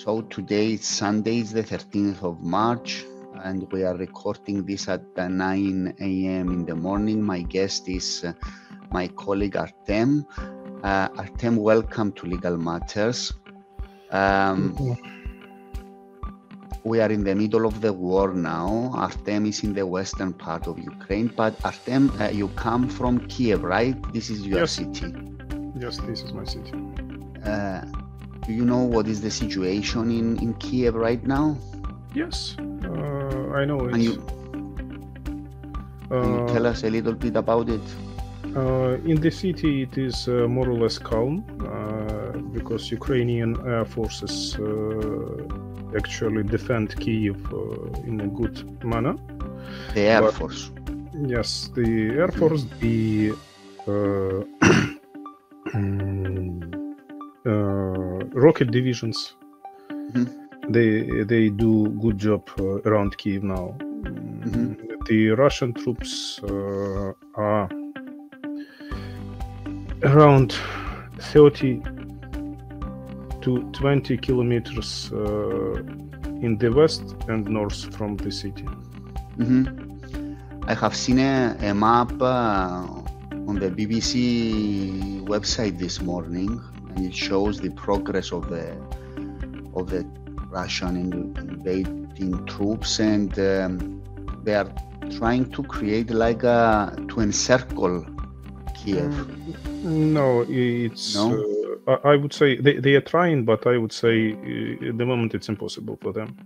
So today is Sunday, it's the 13th of March, and we are recording this at 9 a.m. in the morning. My guest is my colleague Artem. Artem, welcome to Legal Matters. We are in the middle of the war now. Artem is in the western part of Ukraine, but Artem, you come from Kiev, right? This is your city. Yes, this is my city. Do you know what is the situation in Kiev right now? Yes, I know it. Can you tell us a little bit about it? In the city, it is more or less calm because Ukrainian air forces actually defend Kiev in a good manner. The Air Force? Yes, the Air Force, the rocket divisions, they do good job around Kiev now. The Russian troops are around 30 to 20 kilometers in the west and north from the city. I have seen a map on the BBC website this morning, and it shows the progress of the Russian invading troops, and they are trying to create like to encircle Kiev. No, it's I would say they are trying, but I would say at the moment it's impossible for them.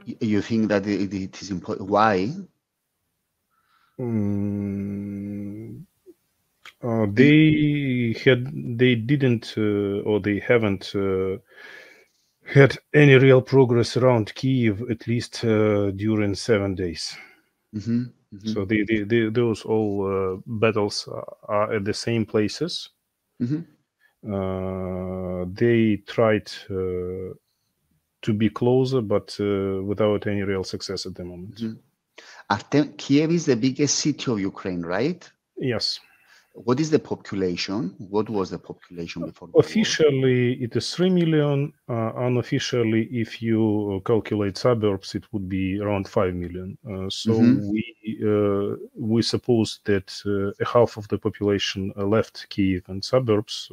You think that it is impossible? Why? They didn't or they haven't had any real progress around Kiev, at least during 7 days. So those all battles are at the same places. They tried to be closer, but without any real success at the moment. Artem, Kiev is the biggest city of Ukraine, right? Yes. What is the population? What was the population before the Officially, it is 3 million. Unofficially, if you calculate suburbs, it would be around 5 million. So we suppose that half of the population left Kiev and suburbs.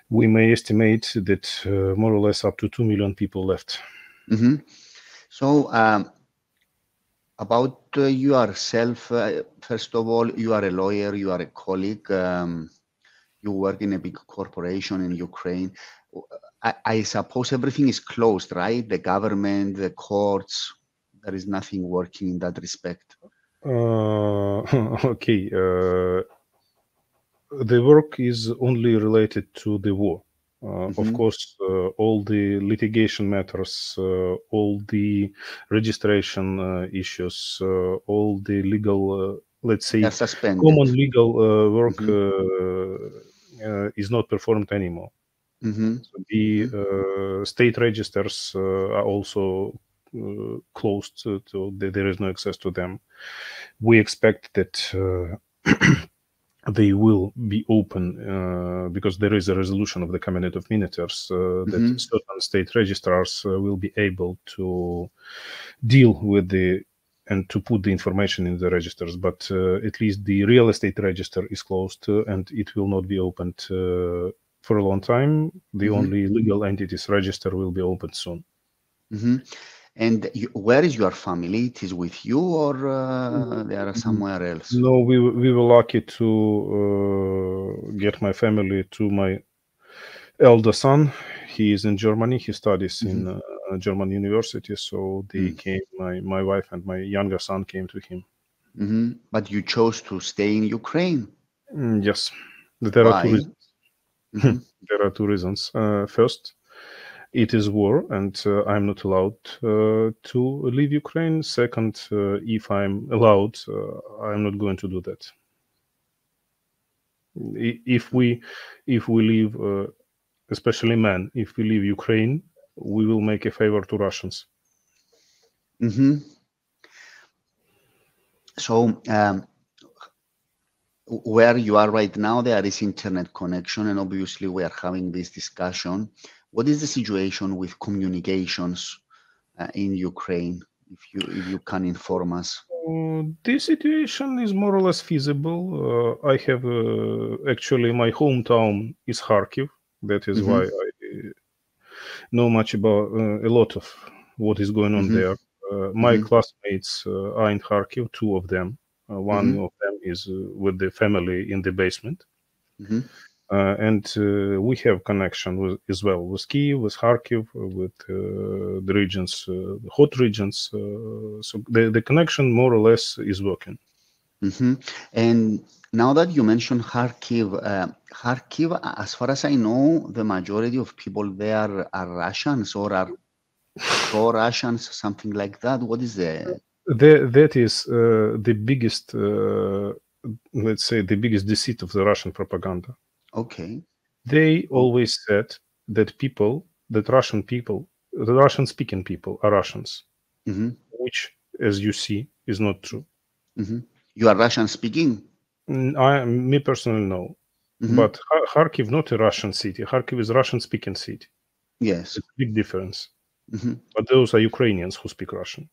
We may estimate that more or less up to 2 million people left. So, about yourself, first of all, you are a lawyer, you are a colleague, you work in a big corporation in Ukraine. I suppose everything is closed, right? The government, the courts, there is nothing working in that respect. Okay. The work is only related to the war. Of course, all the litigation matters, all the registration issues, all the legal, let's say, common legal work is not performed anymore. So the state registers are also closed, so there is no access to them. We expect that they will be open because there is a resolution of the Cabinet of Ministers that certain state registrars will be able to deal with and to put the information in the registers. But at least the real estate register is closed and it will not be opened for a long time. The only legal entities register will be opened soon. And where is your family? It is with you, or they are somewhere else? No, we were lucky to get my family to my elder son. He is in Germany. He studies in German university. So they came. My wife and my younger son came to him. But you chose to stay in Ukraine. Yes, there are 2 reasons. There are 2 reasons. First, it is war, and I'm not allowed to leave Ukraine. Second, if I'm allowed, I'm not going to do that. If we leave, especially men, if we leave Ukraine, we will make a favor to Russians. So, where you are right now, there is internet connection, and obviously we are having this discussion What is the situation with communications in Ukraine? If you can inform us. This situation is more or less feasible. I have actually my hometown is Kharkiv. That is why I know much about a lot of what is going on there. My classmates are in Kharkiv, two of them. One of them is with the family in the basement. And we have connection as well with Kyiv, with Kharkiv, with the regions, the hot regions. So the connection more or less is working. And now that you mentioned Kharkiv, Kharkiv, as far as I know, the majority of people there are Russians or are pro-Russians, something like that. What is that is the biggest, let's say, the biggest deceit of the Russian propaganda. Okay. They always said that the Russian-speaking people are Russians, which, as you see, is not true. You are Russian-speaking? Me personally, no. But Kharkiv not a Russian city. Kharkiv is a Russian-speaking city. Yes. It's a big difference. But those are Ukrainians who speak Russian.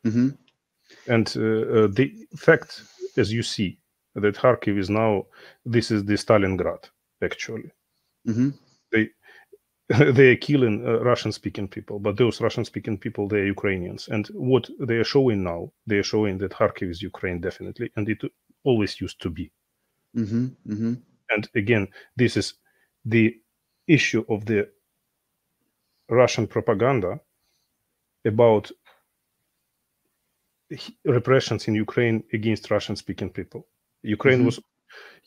And the fact, as you see, that Kharkiv is now, this is the Stalingrad, actually. They are killing Russian-speaking people, but those Russian-speaking people, they are Ukrainians. And what they are showing now, they are showing that Kharkiv is Ukraine, definitely, and it always used to be. And again, this is the issue of the Russian propaganda about repressions in Ukraine against Russian-speaking people. Ukraine was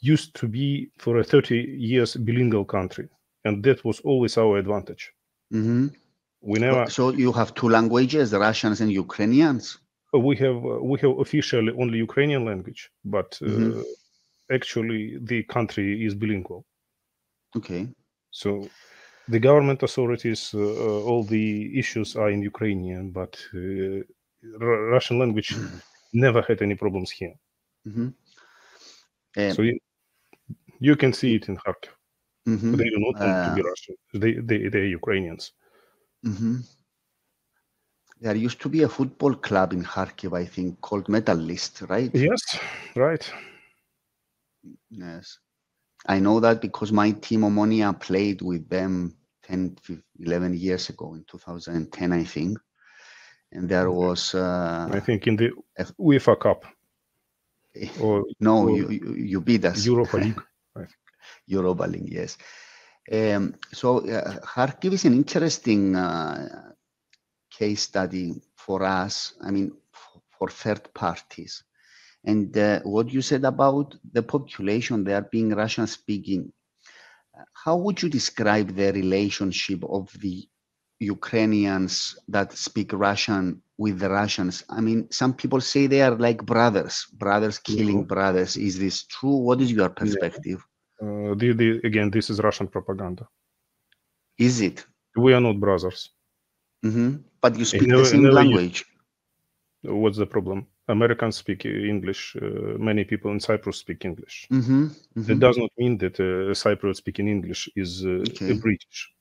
used to be for a 30 years bilingual country, and that was always our advantage. We never. So you have two languages, Russians and Ukrainians. We have officially only Ukrainian language, but actually the country is bilingual. Okay. So the government authorities, all the issues are in Ukrainian, but Russian language never had any problems here. So you can see it in Kharkiv. They do not want to be Russian. They are Ukrainians. There used to be a football club in Kharkiv, I think, called Metallist, right? Yes, right. Yes. I know that because my team Omonia played with them 10, 11 years ago in 2010, I think. And there was... I think in the UEFA Cup. No, you beat us. Europa League. Europa League, yes. So Kharkiv is an interesting case study for us, I mean, for third parties. And what you said about the population there being Russian-speaking, how would you describe the relationship of the Ukrainians that speak Russian with the Russians? I mean, some people say they are like brothers killing brothers. Is this true? What is your perspective? Again, this is Russian propaganda. Is it? We are not brothers. But you speak the same language. What's the problem? Americans speak English. Many people in Cyprus speak English. That does not mean that Cypriot speaking English is British.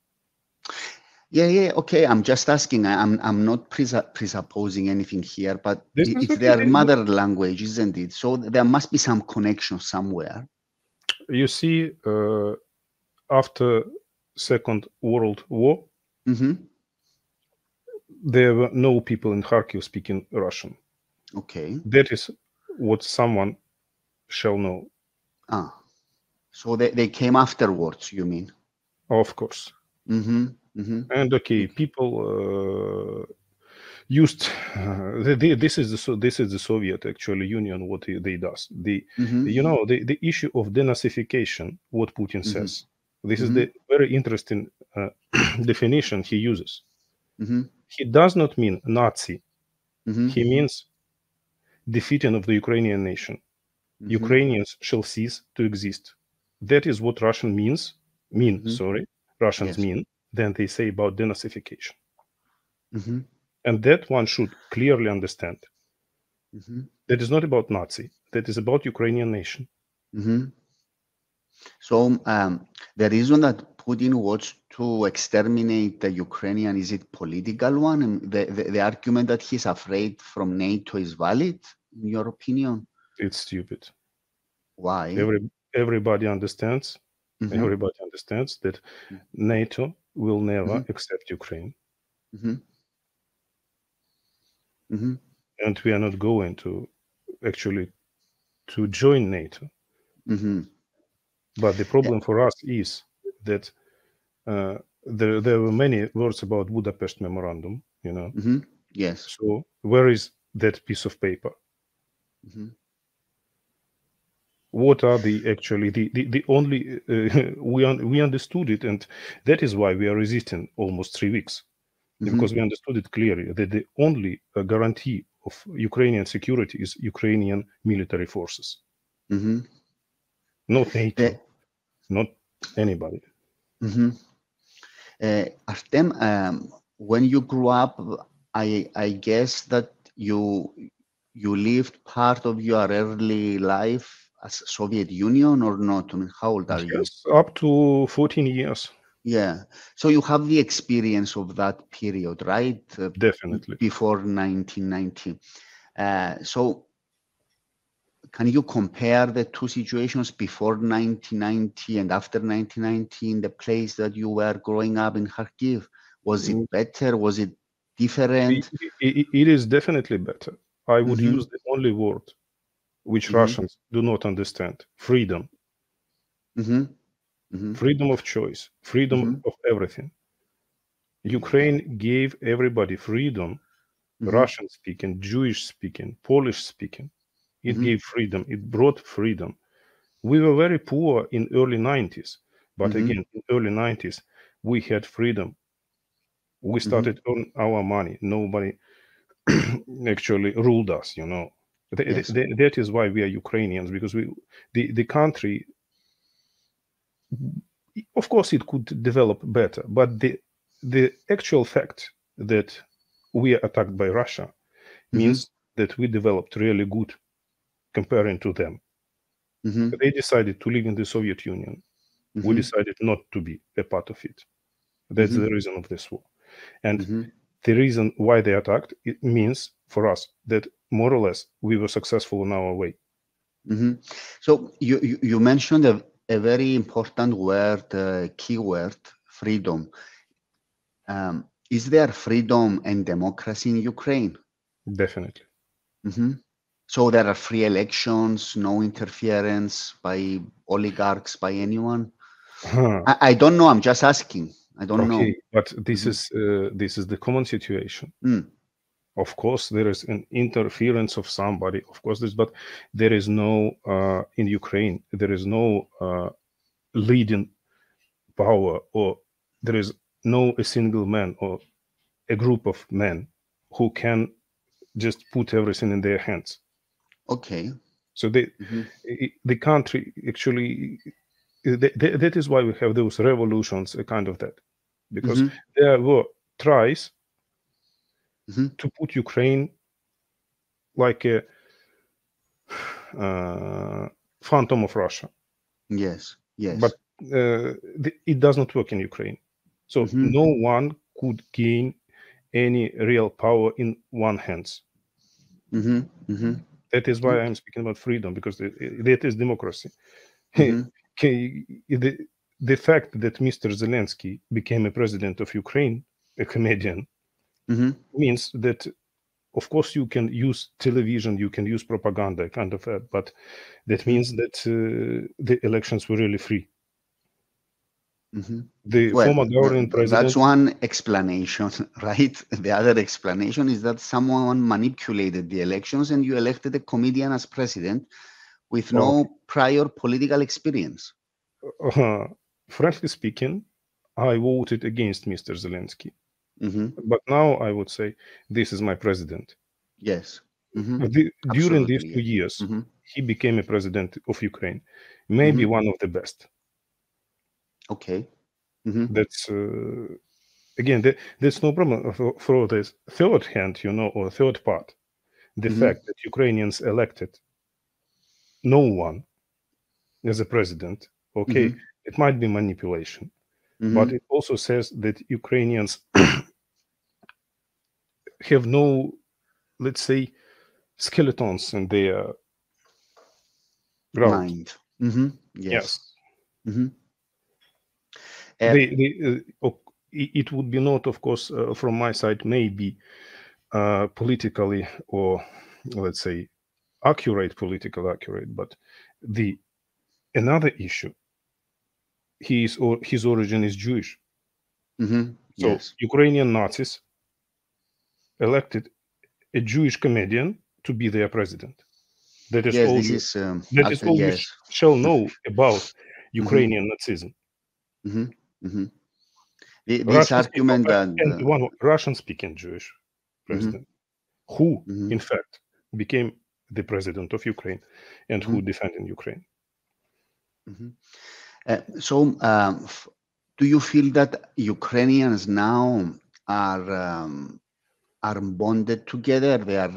Yeah. Okay, I'm just asking. I'm not presupposing anything here, but it's their mother language, isn't it? So there must be some connection somewhere. You see, after Second World War, there were no people in Kharkiv speaking Russian. Okay. That is what someone shall know. So they came afterwards, you mean? Of course. And okay, people used this is the Soviet actually Union what they does. You know the issue of denazification. What Putin says. This is the very interesting definition he uses. He does not mean Nazi. He means defeating of the Ukrainian nation. Ukrainians shall cease to exist. That is what Russians mean. Then they say about denazification. And that one should clearly understand. That is not about Nazi. That is about Ukrainian nation. So the reason that Putin wants to exterminate the Ukrainian, is it political one? And the argument that he's afraid from NATO is valid, in your opinion? It's stupid. Why? Everybody understands. Everybody understands that NATO will never accept Ukraine. And we are not going to actually to join NATO. But the problem for us is that there were many words about Budapest Memorandum, you know. Yes. So where is that piece of paper? What are the actually the only we understood it, and that is why we are resisting almost 3 weeks, because we understood it clearly that the only guarantee of Ukrainian security is Ukrainian military forces, not NATO, not anybody. Artem, when you grew up, I guess that you lived part of your early life as Soviet Union or not? I mean, how old are you? Yes, up to 14 years. Yeah. So you have the experience of that period, right? Definitely. Before 1990. So can you compare the two situations before 1990 and after 1990 in the place that you were growing up in Kharkiv? Was it better? Was it different? It is definitely better. I would use the only word which Russians do not understand: freedom. Freedom of choice, freedom of everything. Ukraine gave everybody freedom, Russian speaking, Jewish speaking, Polish speaking. It gave freedom, it brought freedom. We were very poor in early 90s, but again, in early 90s, we had freedom. We started earning our money. Nobody actually ruled us, you know. That is why we are Ukrainians, because the country, of course, it could develop better, but the actual fact that we are attacked by Russia means that we developed really good comparing to them. They decided to live in the Soviet Union. We decided not to be a part of it. That's the reason of this war. And the reason why they attacked, it means for us that more or less we were successful in our way. So you mentioned a very important word, keyword, freedom. Is there freedom and democracy in Ukraine? Definitely. So there are free elections, no interference by oligarchs, by anyone? I don't know. I'm just asking. I don't know. But this is the common situation. Of course, there is an interference of somebody. Of course, but there is no in Ukraine. There is no leading power, or there is no a single man or a group of men who can just put everything in their hands. Okay. So the country actually, that is why we have those revolutions, a kind of that, because there were tries to put Ukraine like a phantom of Russia. Yes, yes. But it does not work in Ukraine. So no one could gain any real power in one hands. That is why I'm speaking about freedom, because that is democracy. The fact that Mr. Zelensky became a president of Ukraine, a comedian, means that, of course, you can use television, you can use propaganda, kind of that, but that means that the elections were really free. The former government president... That's one explanation, right? The other explanation is that someone manipulated the elections and you elected a comedian as president with no prior political experience. Frankly speaking, I voted against Mr. Zelensky. But now I would say this is my president. Yes. During these 2 years, he became a president of Ukraine, maybe one of the best. Okay. That's again, there's no problem for this third hand, you know, or third part. The fact that Ukrainians elected no one as a president, it might be manipulation, but it also says that Ukrainians have no, let's say, skeletons in their mind. Yes. It would be not, of course, from my side, maybe politically or, let's say, politically accurate, but another issue, his origin is Jewish. So Ukrainian Nazis elected a Jewish comedian to be their president. That is all. That is all you shall know about Ukrainian Nazism. This argument and one Russian-speaking Jewish president, who in fact became the president of Ukraine and who defended Ukraine. So, do you feel that Ukrainians now are bonded together? They are.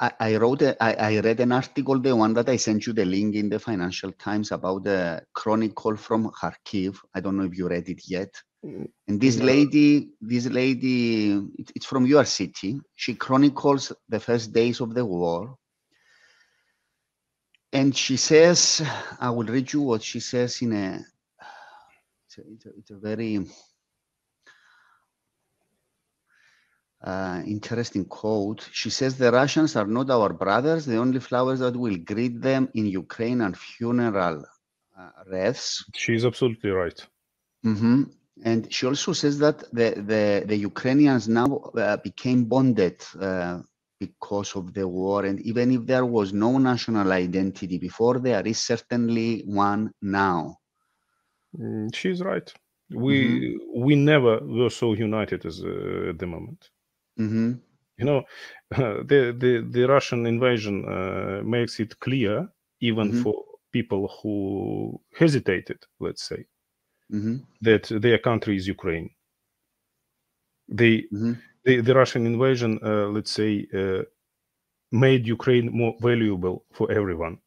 I read an article, the one that I sent you the link in the Financial Times, about the chronicle from Kharkiv. I don't know if you read it yet. And this lady, it's from your city. She chronicles the first days of the war. And she says, I will read you what she says in it's a very interesting quote. She says, the Russians are not our brothers. The only flowers that will greet them in Ukraine are funeral wreaths. She's absolutely right. And she also says that the Ukrainians now became bonded because of the war. And even if there was no national identity before, there is certainly one now. She's right. We never were so united as at the moment. You know, the Russian invasion makes it clear, even for people who hesitated, let's say, that their country is Ukraine. The Russian invasion, let's say, made Ukraine more valuable for everyone.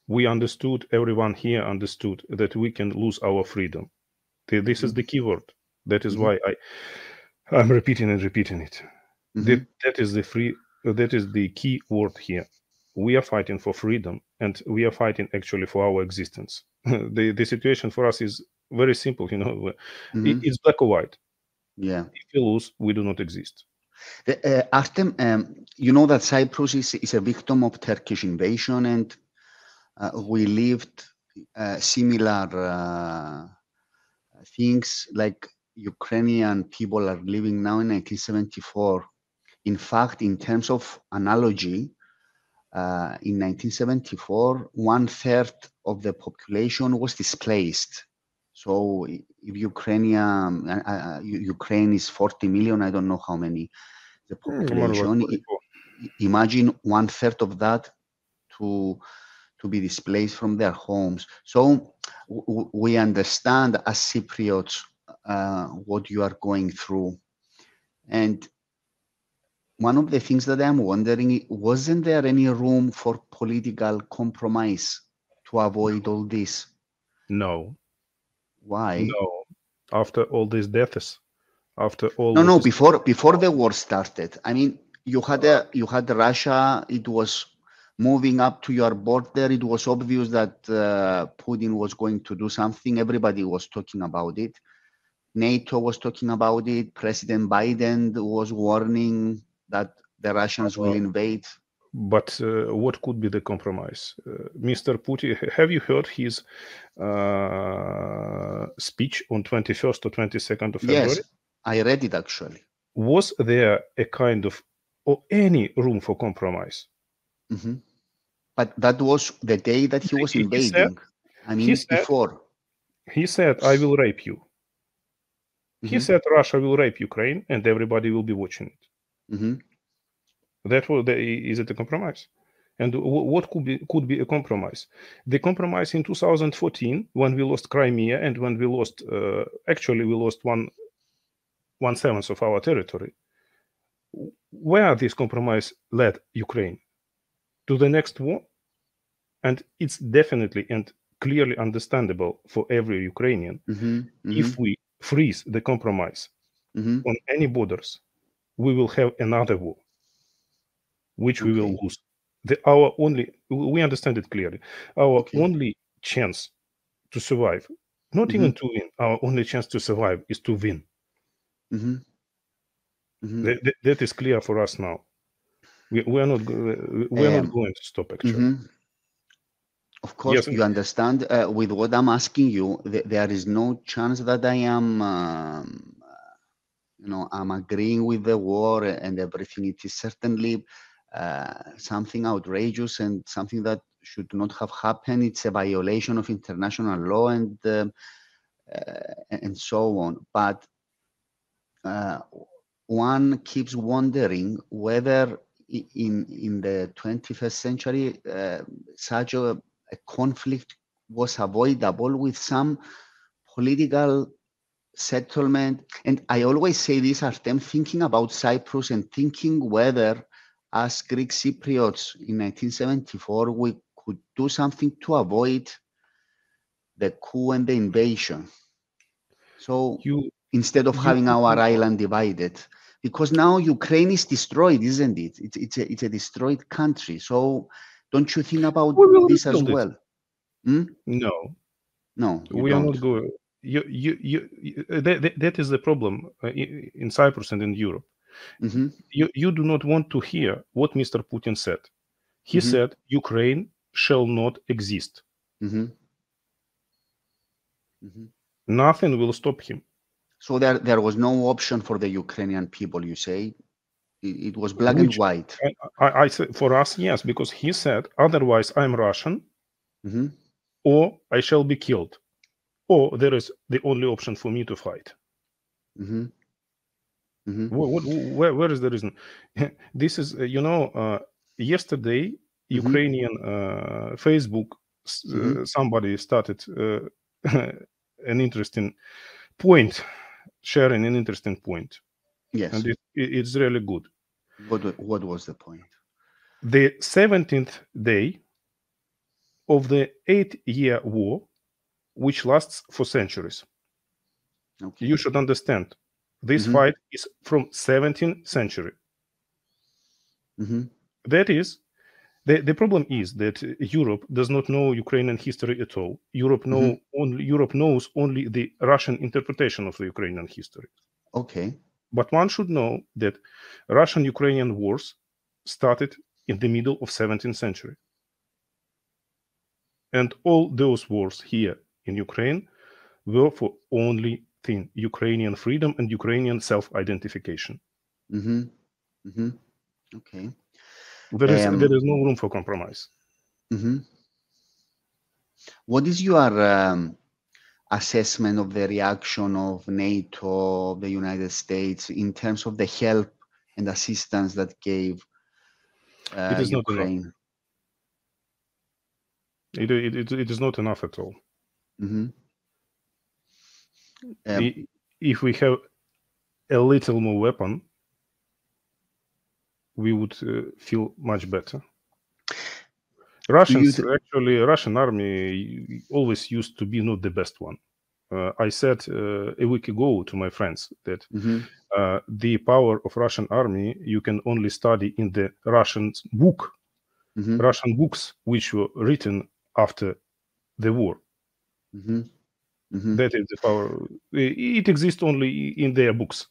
We understood, everyone here understood, that we can lose our freedom. This is the key word. That is why I'm repeating it. That is the key word here. We are fighting for freedom, and we are fighting actually for our existence. The situation for us is very simple, you know. It's black or white. Yeah. If we lose, we do not exist. Artem, you know that Cyprus is a victim of Turkish invasion, and we lived similar things like Ukrainian people are living now in 1974. In fact, in terms of analogy, in 1974, 1/3 of the population was displaced. So if Ukraine is 40 million, I don't know how many the population. Imagine 1/3 of that to be displaced from their homes. So we understand as Cypriots what you are going through. And one of the things that I'm wondering, wasn't there any room for political compromise to avoid all this? No. Why? No. After all these deaths, after all. No. Before the war started, I mean, you had Russia. It was moving up to your border. It was obvious that Putin was going to do something. Everybody was talking about it. NATO was talking about it. President Biden was warning that the Russians will invade. But what could be the compromise? Mr. Putin, have you heard his speech on 21st or 22nd of February? Yes, I read it actually. Was there a kind of, or any room for compromise? But that was the day that he was invading. Before. He said, I will rape you. He said Russia will rape Ukraine and everybody will be watching it. That was is it a compromise? And what could be a compromise? The compromise in 2014, when we lost Crimea and when we lost, actually we lost 1/7 of our territory. Where this compromise led Ukraine? To the next war? And it's definitely and clearly understandable for every Ukrainian. If we freeze the compromise on any borders, we will have another war, which we will lose. We understand it clearly. Our only chance to survive, not even to win, our only chance to survive is to win. That is clear for us now. We are not going to stop, actually. Of course, you understand. With what I'm asking you, there is no chance that I am, I'm agreeing with the war and everything. It is certainly something outrageous and something that should not have happened. It's a violation of international law and so on. But one keeps wondering whether in the 21st century such a conflict was avoidable with some political settlement. And I always say this, Artem, thinking about Cyprus and thinking whether as Greek Cypriots in 1974 we could do something to avoid the coup and the invasion. So instead of having our island divided, because now Ukraine is destroyed, isn't it? It's a destroyed country. So don't you think about this as well? No, we are not going. That is the problem in Cyprus and in Europe. You do not want to hear what Mr. Putin said. He said Ukraine shall not exist. Nothing will stop him. So there was no option for the Ukrainian people, you say? It was black and white. I said for us, yes, because he said, otherwise I'm Russian, or I shall be killed, or there is the only option for me to fight. Where is the reason? This is, yesterday, Ukrainian Facebook, somebody started an interesting point, sharing an interesting point. Yes. And it's really good. What was the point? The 17th day of the 8-year war, which lasts for centuries. You should understand, this fight is from 17th century. That is, the problem is that Europe does not know Ukrainian history at all. Europe knows only the Russian interpretation of the Ukrainian history. But one should know that Russian-Ukrainian wars started in the middle of 17th century. And all those wars here in Ukraine were for only thing, Ukrainian freedom and Ukrainian self-identification. There is no room for compromise. What is your assessment of the reaction of NATO, the United States, in terms of the help and assistance that gave Ukraine? It is not enough at all. If we have a little more weapon, we would feel much better. Russian army always used to be not the best one. I said a week ago to my friends that the power of Russian army you can only study in the Russian books which were written after the war. That is the power. It exists only in their books.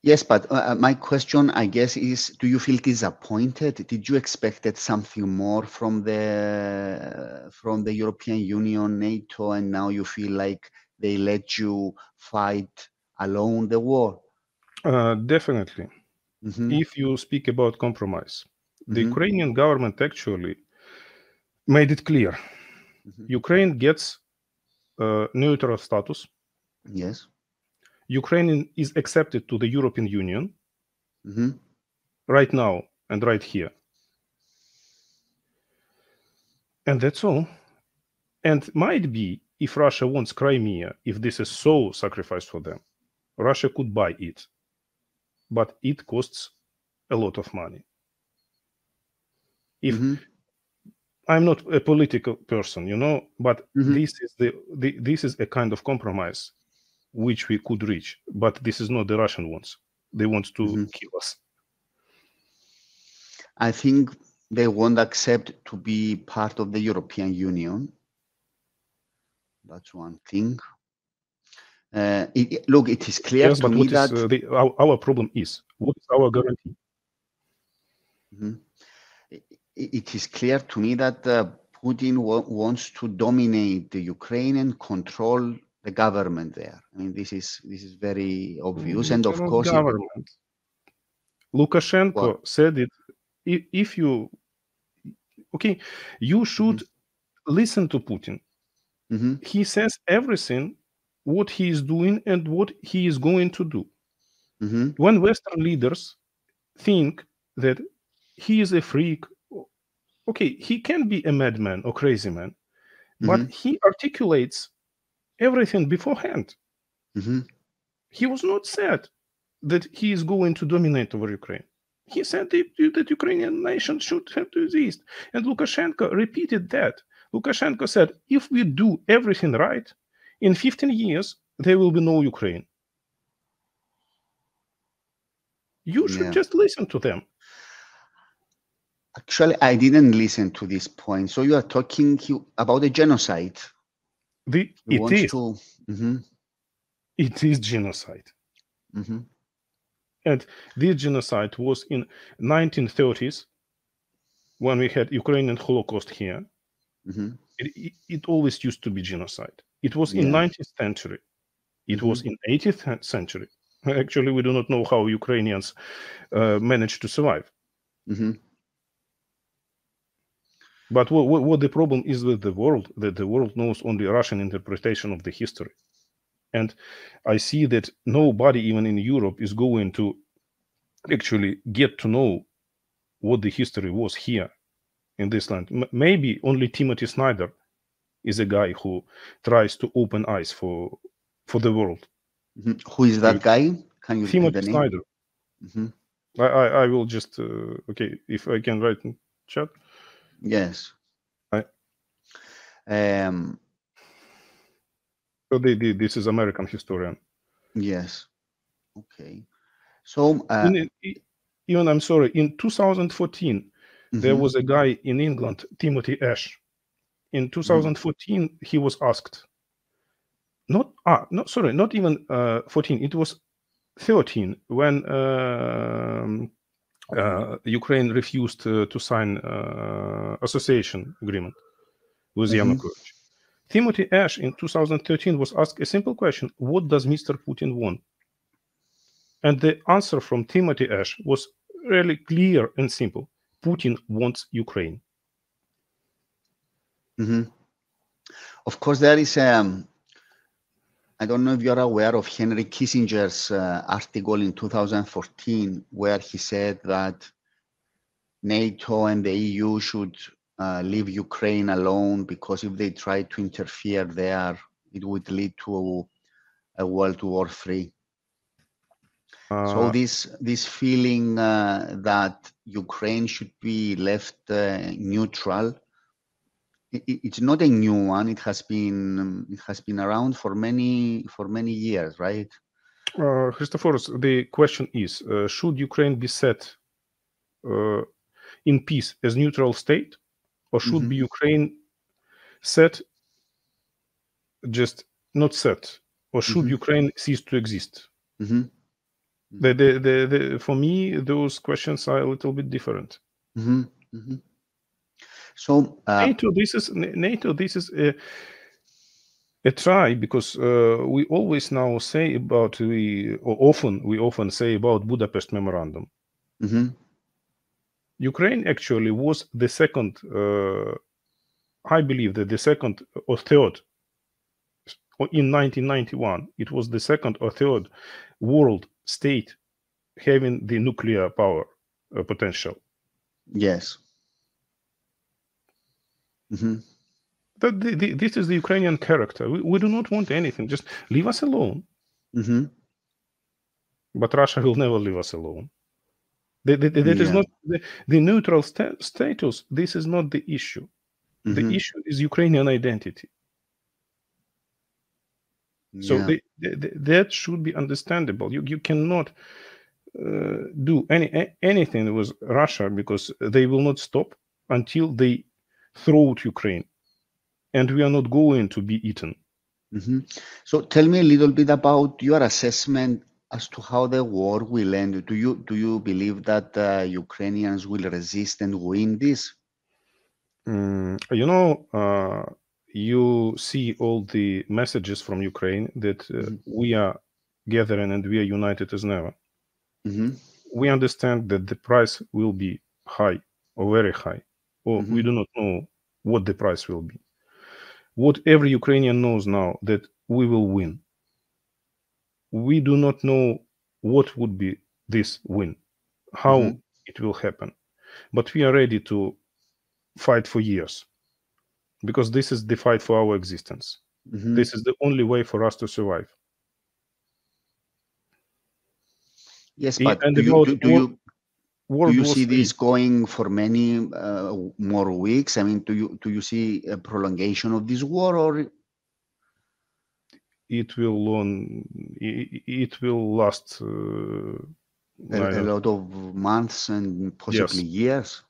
Yes, but my question, I guess, is: do you feel disappointed? Did you expect something more from the European Union, NATO, and now you feel like they let you fight alone the war? Definitely. If you speak about compromise, the Ukrainian government actually made it clear. Ukraine gets neutral status. Yes. Ukraine is accepted to the European Union right now and right here. And that's all. And might be, if Russia wants Crimea, if this is so sacrifice for them, Russia could buy it. But it costs a lot of money. If I'm not a political person, you know, but this is this is a kind of compromise which we could reach. But this is not the Russian ones. They want to kill us. I think they won't accept to be part of the European Union. That's one thing. Look, it is clear Yes, to but me what that is our problem is? What is our guarantee? It is clear to me that Putin wants to dominate the Ukraine and control the government there. I mean, this is very obvious, and of course, government. Lukashenko said it. If you you should listen to Putin. He says everything what he is doing and what he is going to do. When Western leaders think that he is a freak, he can be a madman or crazy man, but he articulates everything beforehand. He was not said that he is going to dominate over Ukraine. He said that Ukrainian nation should have to exist. And Lukashenko repeated that. Lukashenko said, if we do everything right, in 15 years, there will be no Ukraine. You should just listen to them. Actually, I didn't listen to this point. So you are talking about a genocide. It is genocide. And this genocide was in 1930s when we had Ukrainian Holocaust here. It always used to be genocide. It was in 19th century. It was in 18th century. Actually, we do not know how Ukrainians managed to survive. But what the problem is with the world, that the world knows only Russian interpretation of the history. And I see that nobody, even in Europe, is going to actually get to know what the history was here in this land. Maybe only Timothy Snyder is a guy who tries to open eyes for the world. Who is that guy? Can you Timothy Snyder. I will just if I can write in chat. Yes. So this is American historian. Yes. Okay. So even I'm sorry, in 2014 there was a guy in England, Timothy Ash. In 2014 he was asked. Not even 14. It was 13 when Ukraine refused to sign association agreement with Yanukovych. Timothy Ash in 2013 was asked a simple question: what does Mr. Putin want? And the answer from Timothy Ash was really clear and simple: Putin wants Ukraine. Of course, there is I don't know if you're aware of Henry Kissinger's article in 2014, where he said that NATO and the EU should leave Ukraine alone, because if they try to interfere there, it would lead to a World War III. So this feeling that Ukraine should be left neutral, it's not a new one. It has been around for many years, right? Christophoros, the question is: should Ukraine be set in peace as neutral state, or should be Ukraine set just not set, or should Ukraine cease to exist? For me, those questions are a little bit different. So NATO, this is a try, because we always now say about we often say about Budapest Memorandum. Ukraine actually was the second, I believe that the second or third, in 1991, it was the second or third world state having the nuclear power potential. Yes. This is the Ukrainian character. We do not want anything. Just leave us alone. But Russia will never leave us alone. That is not the neutral status. This is not the issue. The issue is Ukrainian identity. So that should be understandable. You cannot do anything with Russia, because they will not stop until they throw out Ukraine, and we are not going to be eaten. So tell me a little bit about your assessment as to how the war will end. Do you believe that Ukrainians will resist and win this? You see all the messages from Ukraine that we are gathering and we are united as never. We understand that the price will be high or very high, or we do not know what the price will be. What every Ukrainian knows now, that we will win. We do not know what would be this win, how it will happen, but we are ready to fight for years, because this is the fight for our existence. This is the only way for us to survive. Yes, but do you see this going for many more weeks? I mean, do you see a prolongation of this war, or it will last a lot of months and possibly years?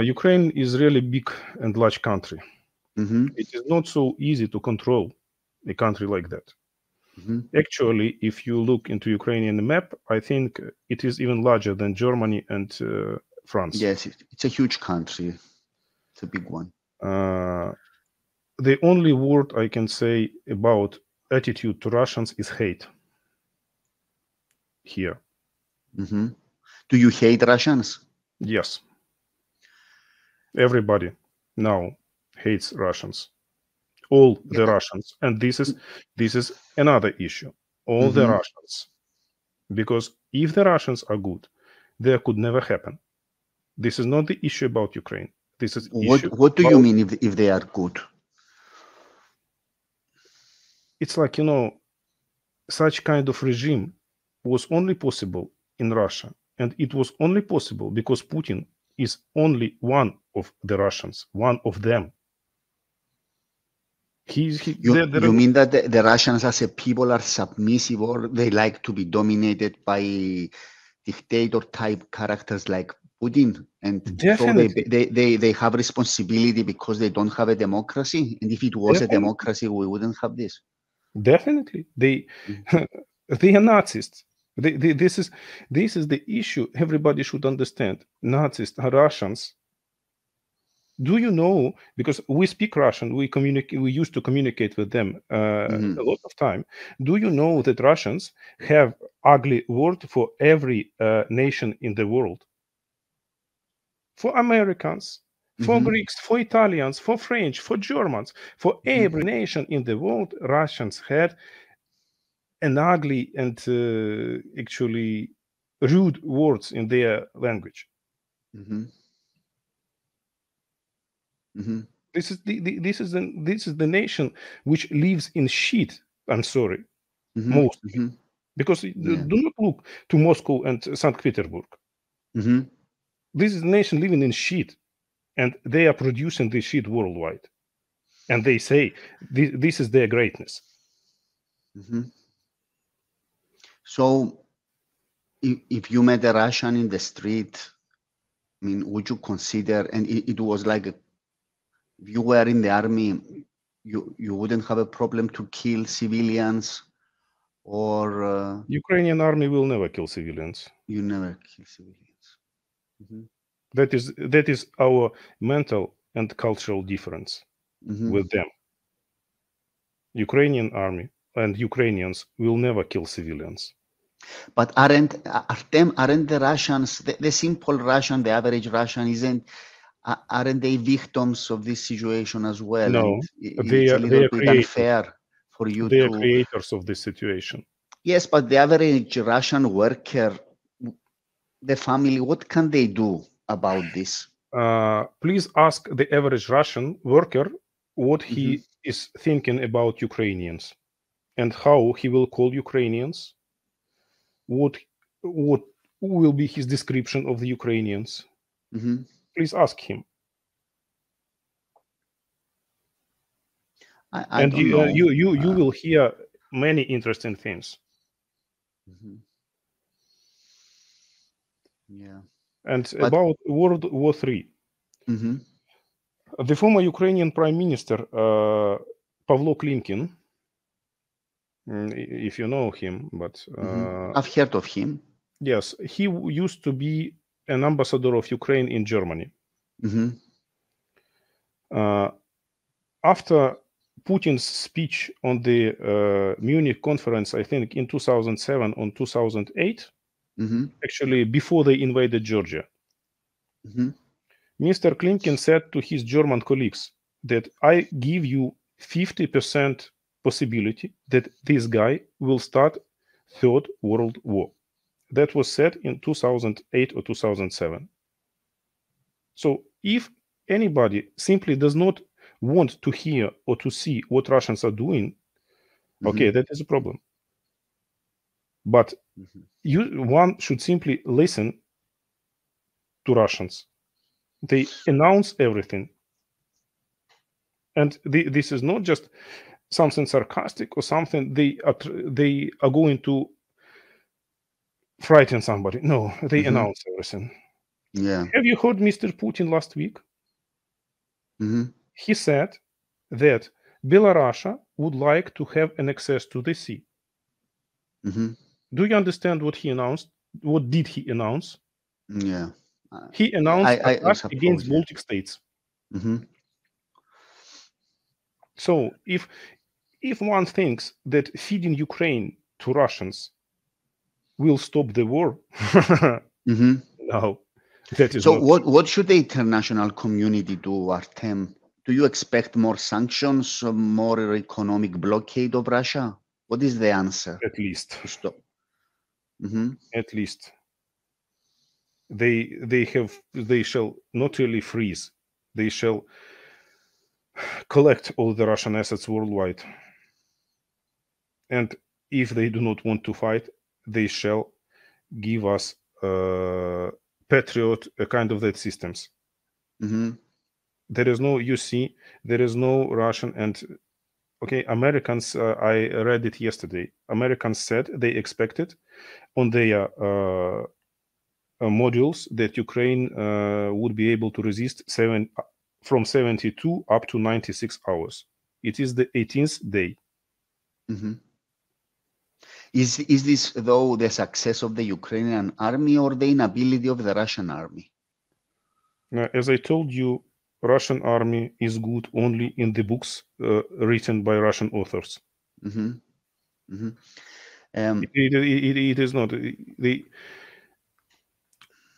Ukraine is really big and large country. It is not so easy to control a country like that. Actually, if you look into Ukrainian map, I think it is even larger than Germany and France. Yes, it's a huge country. It's a big one. The only word I can say about attitude to Russians is hate. Here. Do you hate Russians? Yes. Everybody now hates Russians. All the Russians, and this is another issue. All the Russians, because if the Russians are good, there could never happen. This is not the issue about Ukraine. This is what do you mean if they are good? It's like, such kind of regime was only possible in Russia, and it was only possible because Putin is only one of the Russians, one of them. You mean that the Russians as a people are submissive, or they like to be dominated by dictator-type characters like Putin, and so they have responsibility because they don't have a democracy? And if it was a democracy, we wouldn't have this. Definitely, they are Nazis. This is the issue. Everybody should understand. Nazis are Russians. Do you know? Because we speak Russian, we used to communicate with them a lot of time. Do you know that Russians have ugly word for every nation in the world? For Americans, for Greeks, for Italians, for French, for Germans, for every nation in the world, Russians had an ugly and actually rude words in their language. This is the nation which lives in shit. I'm sorry, mostly, because do not look to Moscow and St. Petersburg. This is a nation living in shit, and they are producing this shit worldwide, and they say this is their greatness. So, if you met a Russian in the street, I mean, would you consider? And it was like if you were in the army, you wouldn't have a problem to kill civilians, or Ukrainian army will never kill civilians. You never kill civilians. That is our mental and cultural difference with them. Ukrainian army and Ukrainians will never kill civilians. But aren't the Russians, the simple Russian, the average Russian, aren't they victims of this situation as well? No, it's a little bit unfair for you they are creators of this situation. Yes, but the average Russian worker, the family, what can they do about this? Please ask the average Russian worker what he is thinking about Ukrainians and how he will call Ukrainians. What will be his description of the Ukrainians? Please ask him. I And don't know. you will hear many interesting things. Yeah. And But- about World War III, the former Ukrainian Prime Minister Pavlo Klimkin, if you know him, but I've heard of him. yes, he used to be an ambassador of Ukraine in Germany. After Putin's speech on the Munich conference, I think in 2007 or 2008, actually before they invaded Georgia, Mr. Klimkin said to his German colleagues that I give you 50% possibility that this guy will start Third World War. That was said in 2008 or 2007. So if anybody simply does not want to hear or to see what Russians are doing, okay, that is a problem. But one should simply listen to Russians. They announce everything. And this is not just something sarcastic or something they are going to frighten somebody. No, they announce everything. Yeah. Have you heard Mr. Putin last week? He said that Belarus would like to have an access to the sea. Do you understand what he announced? What did he announce? Yeah. He announced I attack suppose, against yeah. Baltic states. So if one thinks that feeding Ukraine to Russians will stop the war, no, that is So not. what should the international community do, Artem? Do you expect more sanctions, more economic blockade of Russia? What is the answer? At least. To stop? At least. They shall not really freeze. They shall collect all the Russian assets worldwide. And if they do not want to fight, they shall give us Patriot, a kind of that systems. There is no, you see, there is no Russian and, okay, Americans, I read it yesterday. Americans said they expected on their modules that Ukraine would be able to resist from 72 up to 96 hours. It is the 18th day. Is this, though, the success of the Ukrainian army or the inability of the Russian army? As I told you, Russian army is good only in the books written by Russian authors. It is not.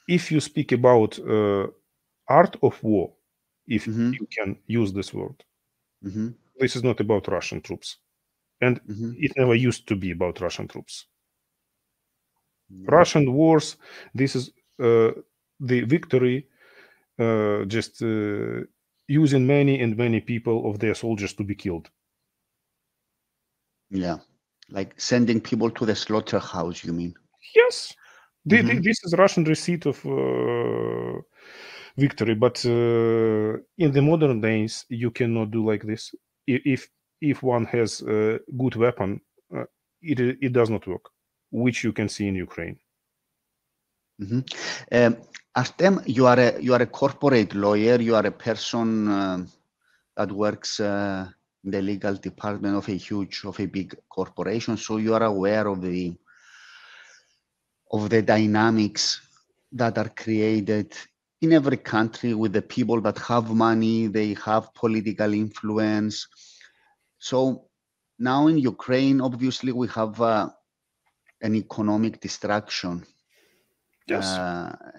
If you speak about art of war, if you can use this word, this is not about Russian troops. And it never used to be about Russian troops. Russian wars, this is the victory just using many and many people of their soldiers to be killed. Yeah, like sending people to the slaughterhouse, you mean? Yes. This is Russian receipt of victory, but in the modern days, you cannot do like this. If one has a good weapon, it does not work, which you can see in Ukraine. Artem, you are a corporate lawyer. You are a person that works in the legal department of a big corporation. So you are aware of the dynamics that are created in every country with the people that have money, they have political influence. So now in Ukraine, obviously, we have an economic destruction. Yes.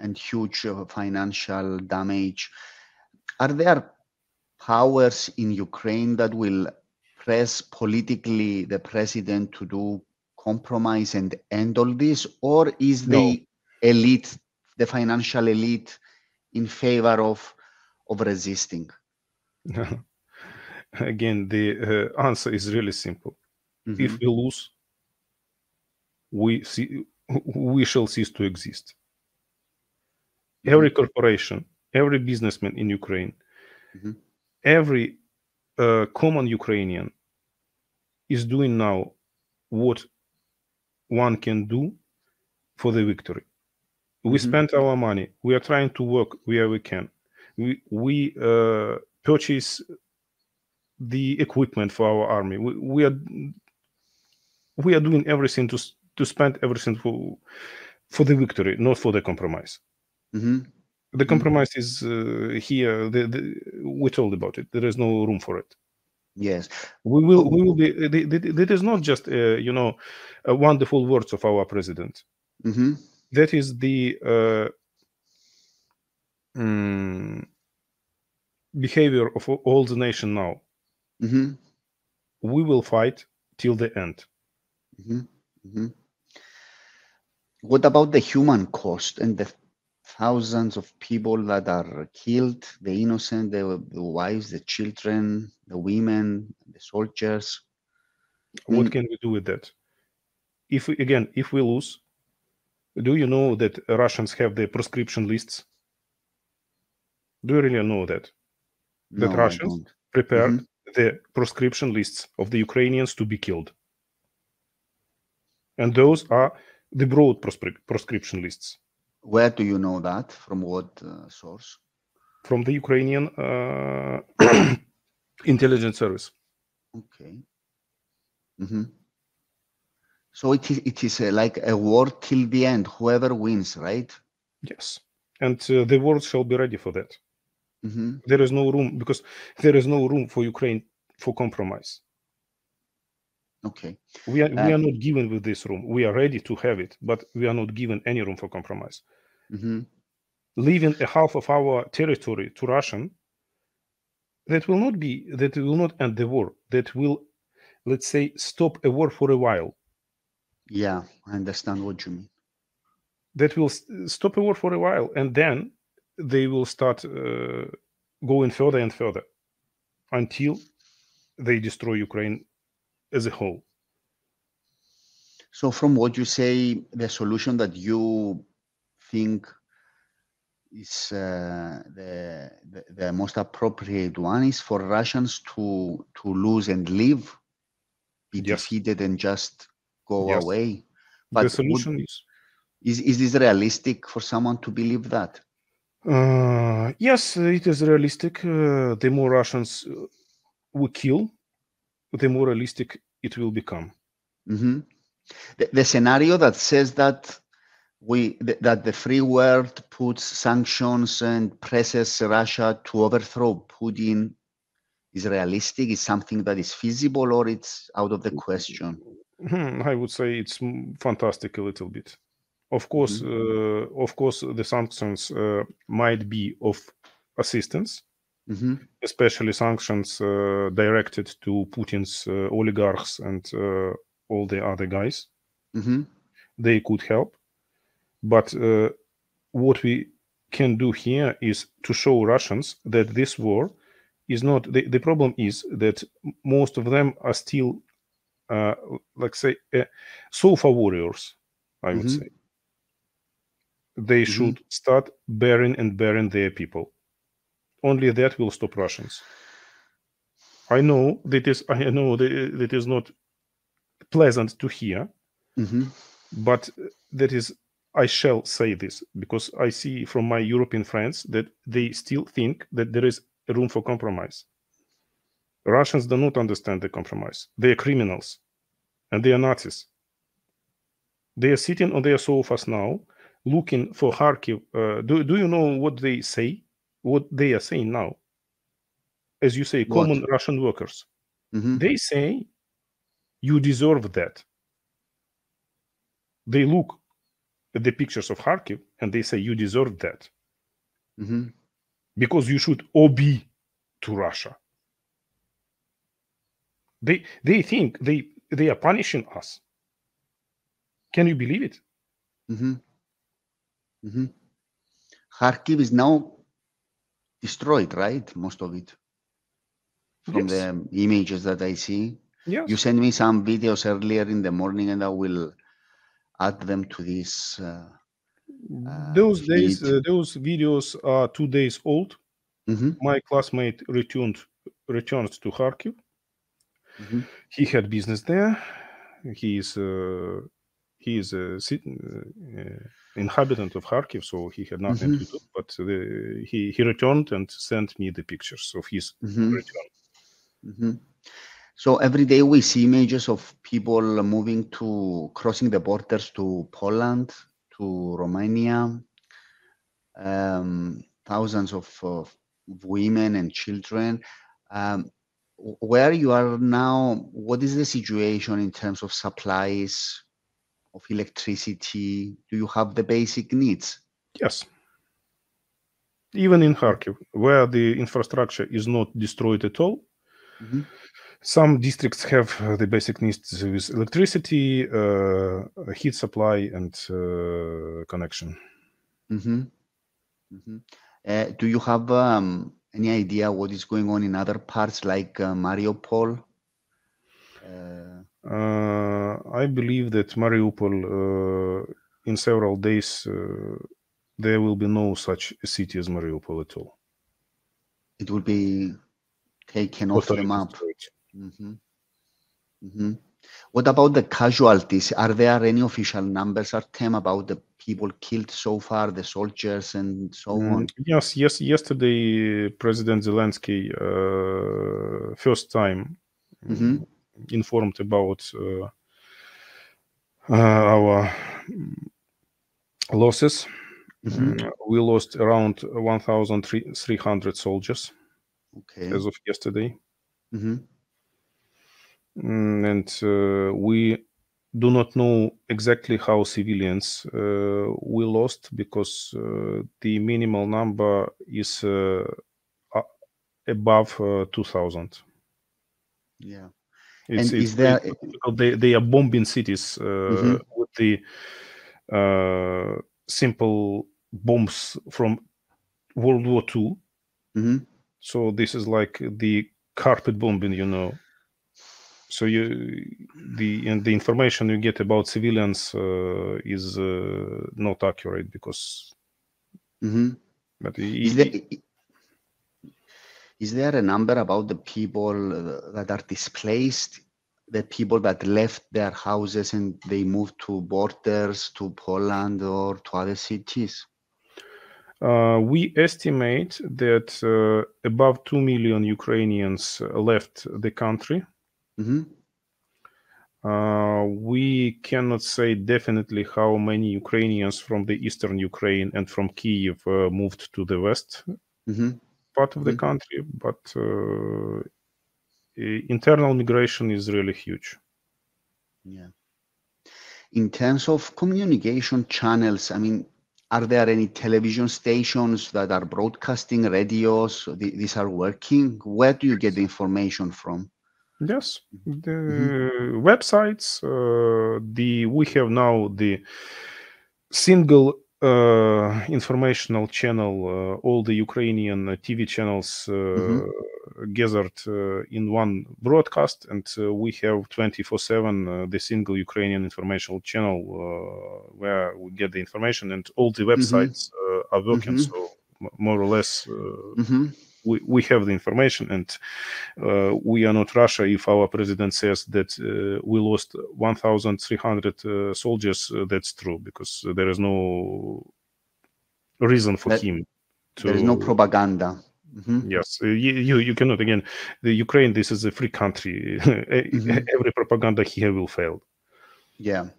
And huge financial damage. Are there powers in Ukraine that will press politically the president to do compromise and end all this, or is the elite, the financial elite, in favor of resisting? Again, the answer is really simple. If we lose, we shall cease to exist. Every corporation, every businessman in Ukraine, every common Ukrainian is doing now what one can do for the victory. We spent our money. We are trying to work where we can. We purchase the equipment for our army. We are doing everything to spend everything for the victory, not for the compromise. The compromise is here. We told about it. There is no room for it. Yes, we will be. That is not just wonderful words of our president. That is the behavior of all the nation now. We will fight till the end. What about the human cost and the thousands of people that are killed, the innocent, the wives, the children, the women, the soldiers? What can we do with that? If we lose, do you know that Russians have the proscription lists? Do you really know that? No, that Russians prepared the proscription lists of the Ukrainians to be killed. And those are the broad proscription lists. Where do you know that? From what source? From the Ukrainian intelligence service. Okay. So it is like a war till the end, whoever wins, right? Yes. And the world shall be ready for that. There is no room, because there is no room for Ukraine for compromise. Okay. We are not given with this room. We are ready to have it, but we are not given any room for compromise. Leaving a half of our territory to Russian, that will not end the war. That will, let's say, stop a war for a while. Yeah, I understand what you mean. That will stop a war for a while, and then they will start going further and further until they destroy Ukraine as a whole. So from what you say, the solution that you think is the most appropriate one is for Russians to lose and leave, be defeated and just go away. But the solution is this realistic for someone to believe that? Yes, it is realistic. The more Russians we kill, the more realistic it will become. The scenario that says that that the free world puts sanctions and presses Russia to overthrow Putin is realistic, is something that is feasible, or it's out of the question? I would say it's fantastic a little bit. Of course, the sanctions might be of assistance, especially sanctions directed to Putin's oligarchs and all the other guys. They could help. But what we can do here is to show Russians that this war is not... The problem is that most of them are still, let's say, sofa warriors, I would say. They should start burying their people. Only that will stop Russians. I know that is not pleasant to hear, but that is... I shall say this because I see from my European friends that they still think that there is room for compromise. Russians do not understand the compromise. They are criminals and they are Nazis. They are sitting on their sofas now, looking for Kharkiv. Do you know what they say? What they are saying now? As you say, common Russian workers. They say, you deserve that. They look at the pictures of Kharkiv and they say, you deserve that. Because you should obey to Russia. They think they are punishing us. Can you believe it? Kharkiv is now destroyed, right? Most of it. From the images that I see. You sent me some videos earlier in the morning and I will add them to this. Those videos are 2 days old. My classmate returned returned to Kharkiv. He had business there. He is a inhabitant of Kharkiv, so he had nothing to do. But he returned and sent me the pictures of his return. So every day we see images of people crossing the borders to Poland, to Romania. Thousands of women and children. Where you are now, what is the situation in terms of supplies of electricity? Do you have the basic needs? Yes. Even in Kharkiv, where the infrastructure is not destroyed at all, some districts have the basic needs with electricity, heat supply, and connection. Do you have any idea what is going on in other parts like Mariupol? I believe that Mariupol, in several days, there will be no such city as Mariupol at all. It will be taken off the map. What about the casualties? Are there any official numbers, Artem, about the people killed so far, the soldiers and so on? Yes. Yesterday, President Zelensky, first time, informed about our losses. We lost around 1,300 soldiers as of yesterday. And we do not know exactly how civilians we lost, because the minimal number is above 2,000. Yeah. And is there... They are bombing cities with the simple bombs from World War II. So this is like the carpet bombing, you know. So the information you get about civilians is not accurate, because. But is there a number about the people that are displaced, the people that left their houses and they moved to borders, to Poland or to other cities? We estimate that above 2 million Ukrainians left the country. We cannot say definitely how many Ukrainians from the eastern Ukraine and from Kyiv moved to the west part of the country, but internal migration is really huge. Yeah. In terms of communication channels, I mean, are there any television stations that are broadcasting, radios? These are working? Where do you get the information from? Yes, the websites. We have now the single informational channel. All the Ukrainian TV channels gathered in one broadcast, and we have 24/7 the single Ukrainian informational channel where we get the information, and all the websites are working. So more or less. We have the information, and we are not Russia if our president says that we lost 1,300 soldiers. That's true, because there is no reason for him to... There is no propaganda. Yes, you cannot. Again, the Ukraine, this is a free country. Every propaganda here will fail. Yeah.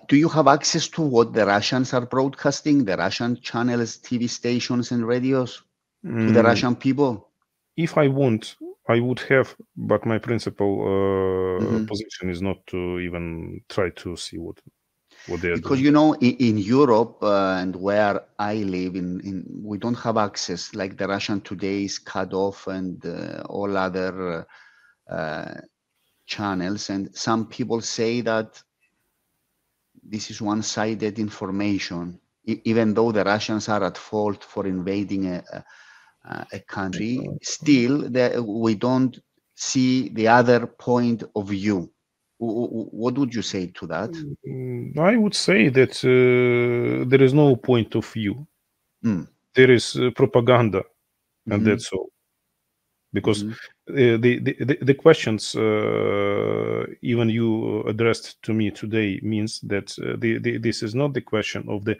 Do you have access to what the Russians are broadcasting, the Russian channels, TV stations and radios? To the Russian people? If I want, I would have, but my principal position is not to even try to see what they are because doing. You know, in Europe and where I live, we don't have access. Like the Russian Today is cut off, and all other channels. And some people say that this is one-sided information, even though the Russians are at fault for invading a country, still we don't see the other point of view. What would you say to that? I would say that there is no point of view. There is propaganda, and that's all. because the questions even you addressed to me today means that this is not the question of the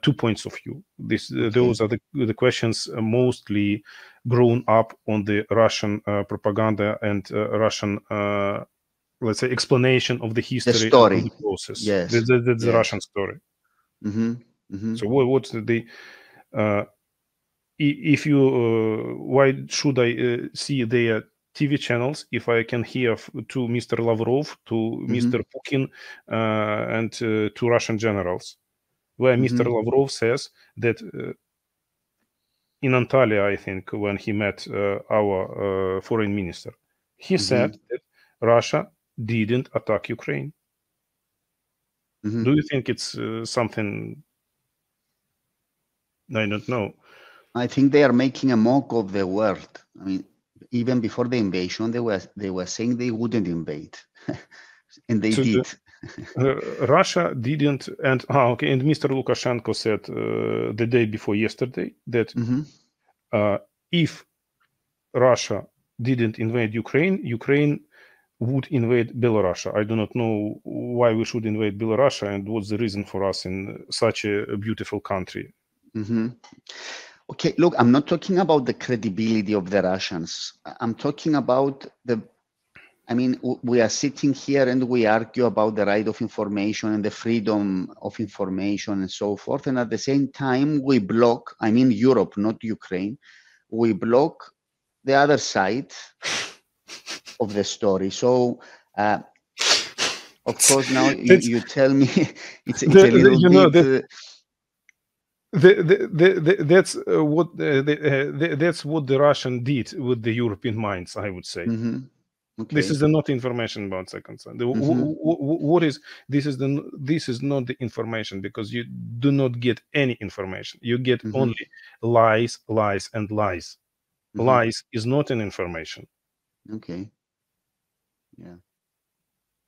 2 points of view. Those are the questions mostly grown up on the Russian propaganda and Russian let's say explanation of the history, the story, of the process. Yes, that's the Russian story. So what's the if you why should I see their TV channels if I can hear to Mr. Lavrov, to Mr. Putin, and to Russian generals, where Mr. Lavrov says that in Antalya, I think, when he met our foreign minister, he said that Russia didn't attack Ukraine. Do you think it's something? I don't know. I think they are making a mock of the world. I mean, even before the invasion, they were saying they wouldn't invade, and they did. Russia didn't, and and Mr. Lukashenko said the day before yesterday that if Russia didn't invade Ukraine, Ukraine would invade Belarus. I do not know why we should invade Belarus and what's the reason for us in such a beautiful country. Okay, look, I'm not talking about the credibility of the Russians. I'm talking about we are sitting here and we argue about the right of information and the freedom of information and so forth. And at the same time, we block, Europe, not Ukraine, we block the other side of the story. So, of course, now you tell me it's a little bit... That's what the Russian did with the European minds, I would say. This is not information about second son. What is this is not the information, because you do not get any information. You get only lies, lies, and lies. Lies is not an information. Okay. Yeah.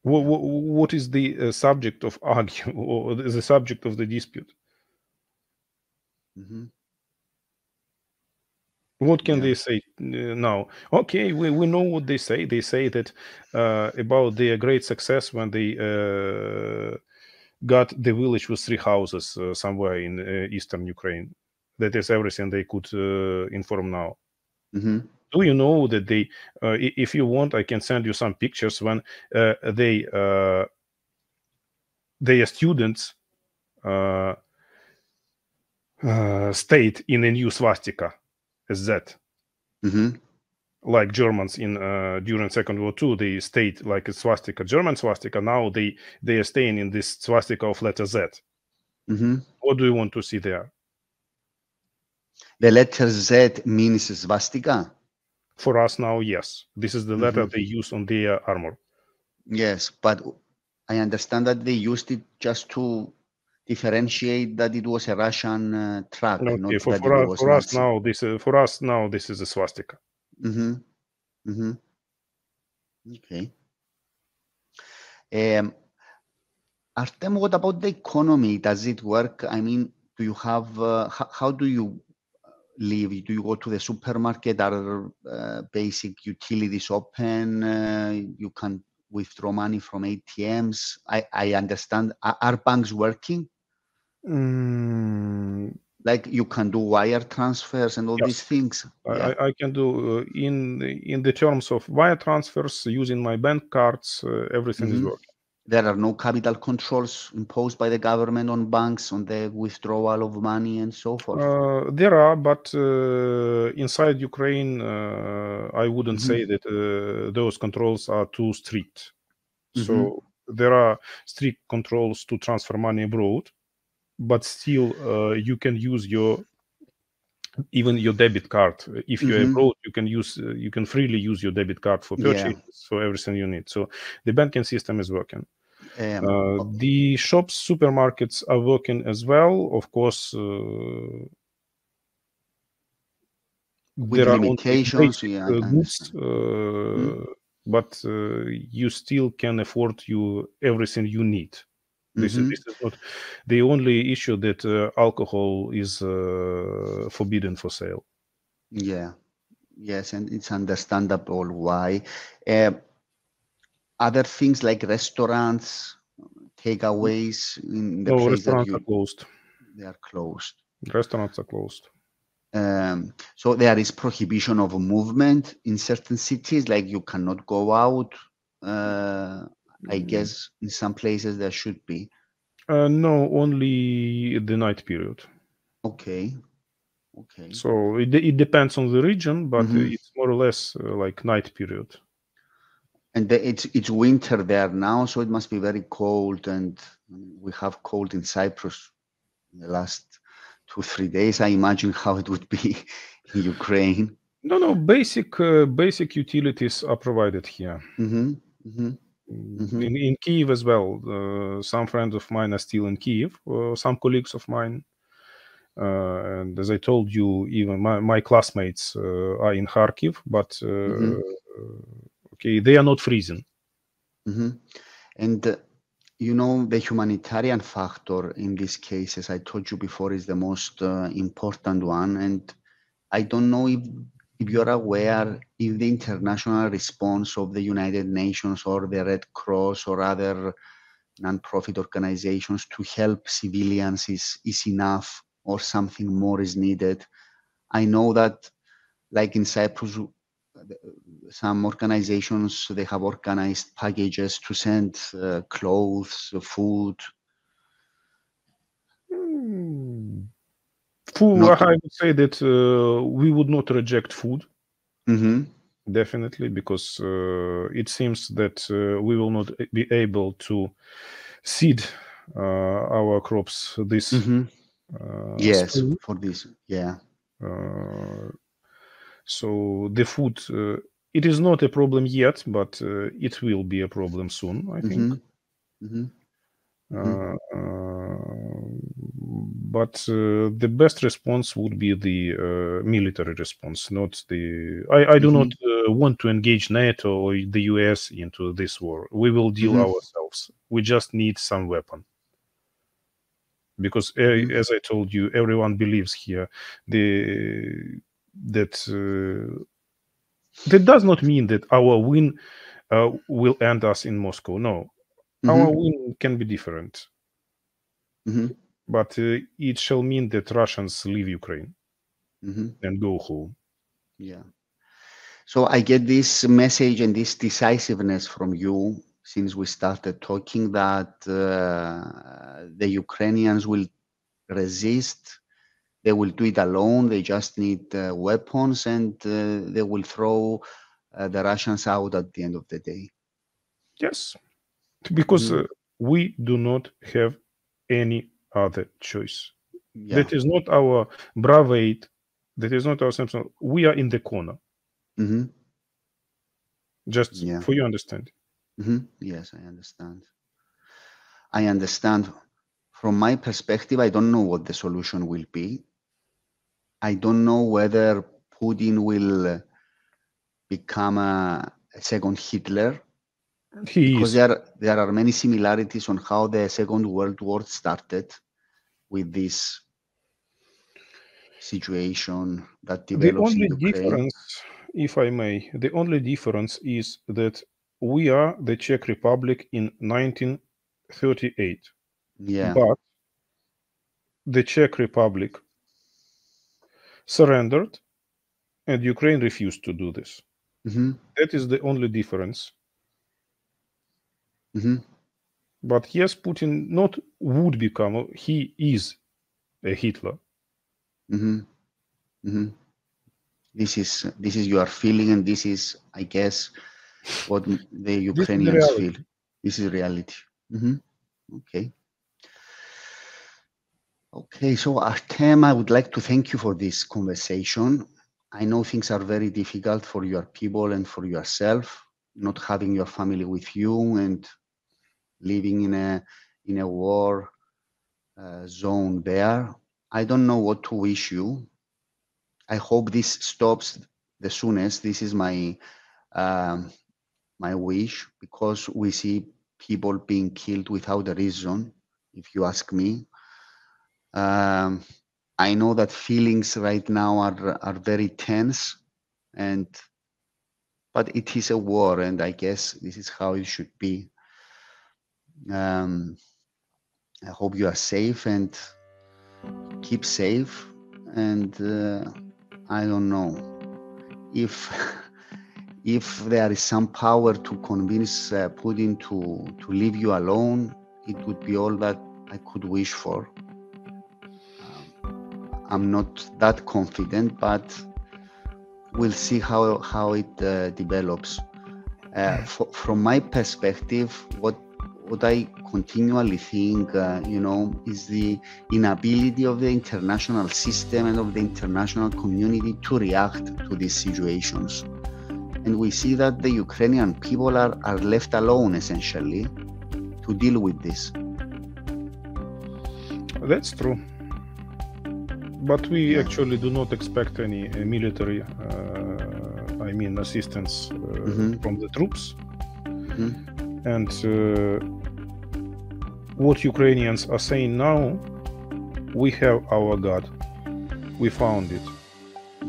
What is the subject of argue or the subject of the dispute? What can they say now? Okay, we know what they say. They say that about their great success when they got the village with 3 houses somewhere in eastern Ukraine. That is everything they could inform now. Do you know that they, if you want, I can send you some pictures when their students stayed in a new swastika as that. Like Germans in during Second World II, they stayed like a swastika, German swastika. Now they are staying in this swastika of letter Z. What do you want to see there? The letter Z means swastika? For us now, yes. This is the letter they use on their armor. Yes, but I understand that they used it just to differentiate that it was a Russian truck. Okay, not for us now, this is a swastika. Okay. Artem, what about the economy? Does it work? Do you have how do you live? Do you go to the supermarket? Are basic utilities open? You can withdraw money from ATMs. I understand. Are banks working? Like you can do wire transfers and all these things. I can do in the terms of wire transfers using my bank cards. Everything is working. There are no capital controls imposed by the government on banks on the withdrawal of money and so forth. There are, but inside Ukraine, I wouldn't say that those controls are too strict. So there are strict controls to transfer money abroad, but still you can use even your debit card. If you're abroad, you can freely use your debit card for purchases, for everything you need. So the banking system is working. The shops, supermarkets are working as well. Of course, with there limitations, are goods, but you still can afford everything you need. This is not the only issue, that alcohol is forbidden for sale. Yeah. Yes, and it's understandable why. Other things like restaurants, takeaways in the No, place that restaurants are closed. they are closed. Restaurants are closed. So there is prohibition of movement in certain cities, like you cannot go out. I guess in some places there should be. No, only the night period. Okay. Okay. So it depends on the region, but it's more or less like night period. And it's winter there now, so it must be very cold. And we have cold in Cyprus in the last 2-3 days. I imagine how it would be in Ukraine. No, basic utilities are provided here. In Kyiv as well. Some friends of mine are still in Kyiv. Some colleagues of mine, and as I told you, even my classmates are in Kharkiv, but okay, they are not freezing. And you know, the humanitarian factor in these cases, I told you before, is the most important one. And I don't know if you're aware if the international response of the United Nations or the Red Cross or other non-profit organizations to help civilians is enough, or something more is needed. I know that, like in Cyprus, some organizations, they have organized packages to send clothes, food. I would say that we would not reject food. Definitely, because it seems that we will not be able to seed our crops this yes, spring. for this, yeah. So the food, it is not a problem yet, but it will be a problem soon, I think. But the best response would be the military response, not the. I do not want to engage NATO or the US into this war. We will deal ourselves. We just need some weapon. Because, as I told you, everyone believes here that does not mean that our win will end us in Moscow. No, our win can be different. But it shall mean that Russians leave Ukraine and go home. Yeah. So I get this message and this decisiveness from you since we started talking that the Ukrainians will resist. They will do it alone. They just need weapons, and they will throw the Russians out at the end of the day. Yes, because we do not have any other choice. Yeah. That is not our bravade. That is not our Samson. We are in the corner. Just for you understand. Yes, I understand. I understand. From my perspective, I don't know what the solution will be. I don't know whether Putin will become a second Hitler. Because there are many similarities on how the Second World War started with this situation that develops in Ukraine. Difference, if I may, the only difference is that we are the Czech Republic in 1938. Yeah. But the Czech Republic surrendered and Ukraine refused to do this. That is the only difference. But yes, Putin not would become, he is a Hitler. This is your feeling, and this is, I guess, what the Ukrainians feel. This is reality. Okay. Okay, so Artem, I would like to thank you for this conversation. I know things are very difficult for your people and for yourself, not having your family with you and living in a war zone there. I don't know what to wish you. I hope this stops the soonest. This is my my wish, because we see people being killed without a reason, if you ask me. I know that feelings right now are very tense, But it is a war, and I guess this is how it should be. I hope you are safe and keep safe. And I don't know if there is some power to convince Putin to leave you alone. It would be all that I could wish for. I'm not that confident, but we'll see how it develops. From my perspective, what I continually think, is the inability of the international system and of the international community to react to these situations. And we see that the Ukrainian people are left alone, essentially, to deal with this. That's true. But we actually do not expect any military, assistance from the troops. And what Ukrainians are saying now, we have our God. We found it.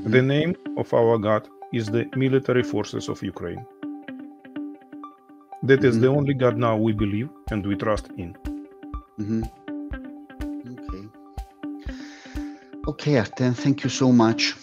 The name of our God is the military forces of Ukraine. That is the only God now we believe and we trust in. Okay, Artem, thank you so much.